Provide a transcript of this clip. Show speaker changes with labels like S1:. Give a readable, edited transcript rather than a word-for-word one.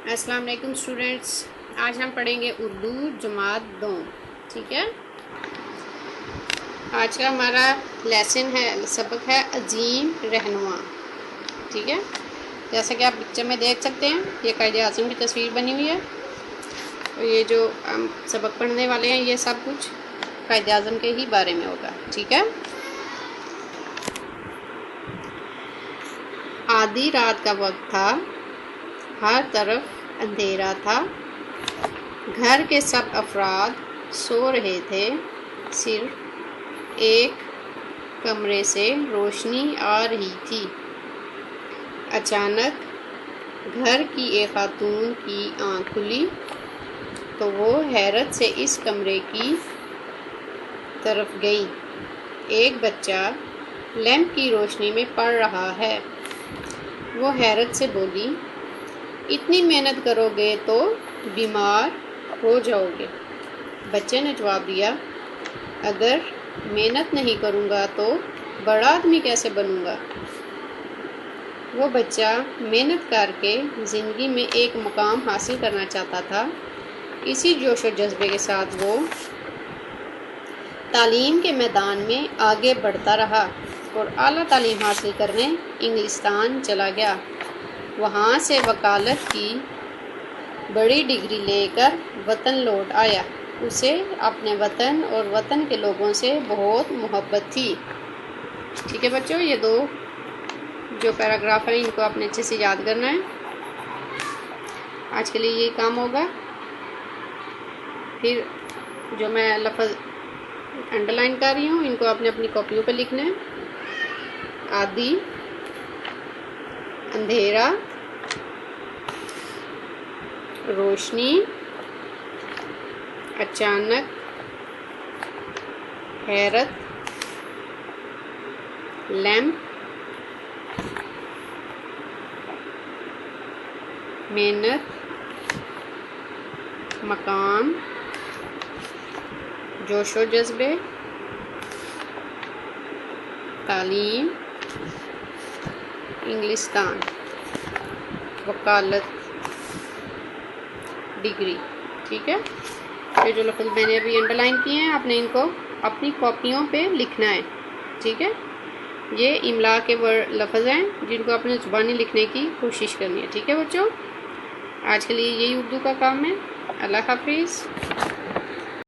S1: السلام علیکم اسٹوڈینٹس، آج ہم پڑھیں گے اردو جماعت دوم. ٹھیک ہے، آج کا ہمارا سبق ہے عظیم رہنما. ٹھیک ہے، جیسا کہ آپ پکچر میں دیکھ سکتے ہیں یہ قائد اعظم کی تصویر بنی ہوئی ہے، اور یہ جو ہم سبق پڑھنے والے ہیں یہ سب کچھ قائد اعظم کے ہی بارے میں ہوگا. ٹھیک ہے، آدھی رات کا وقت تھا، ہر طرف اندھیرا تھا، گھر کے سب افراد سو رہے تھے، صرف ایک کمرے سے روشنی آ رہی تھی. اچانک گھر کی ایک خاتون کی آنکھ کھلی تو وہ حیرت سے اس کمرے کی طرف گئی. ایک بچہ لیمپ کی روشنی میں پڑھ رہا ہے. وہ حیرت سے بولی، اتنی محنت کرو گے تو بیمار ہو جاؤ گے. بچے نے جواب دیا، اگر محنت نہیں کروں گا تو بڑا آدمی کیسے بنوں گا؟ وہ بچہ محنت کر کے زندگی میں ایک مقام حاصل کرنا چاہتا تھا. اسی جوش و جذبے کے ساتھ وہ تعلیم کے میدان میں آگے بڑھتا رہا اور اعلیٰ تعلیم حاصل کرنے انگلستان چلا گیا. وہاں سے وکالت کی بڑی ڈگری لے کر وطن لوٹ آیا. اسے اپنے وطن اور وطن کے لوگوں سے بہت محبت تھی. ٹھیک ہے بچوں، یہ دو جو پیراگراف ہیں ان کو آپ نے اچھے سے یاد کرنا ہے. آج کے لیے یہی کام ہوگا. پھر جو میں لفظ انڈر لائن کر رہی ہوں ان کو آپ نے اپنی کاپیوں پہ لکھنا ہے. آدھی، اندھیرا، روشنی، اچانک، حیرت، لیمپ، محنت، مقام، جوش و جذبے، تعلیم، انگلستان، وکالت، ڈگری. ٹھیک ہے، یہ جو لفظ میں نے ابھی انڈر لائن کیے ہیں آپ نے ان کو اپنی کاپیوں پہ لکھنا ہے. ٹھیک ہے، یہ املا کے لفظ ہیں جن کو اپنے زبانی لکھنے کی کوشش کرنی ہے. ٹھیک ہے بچوں، آج کے لیے یہی اردو کا کام ہے. اللہ حافظ.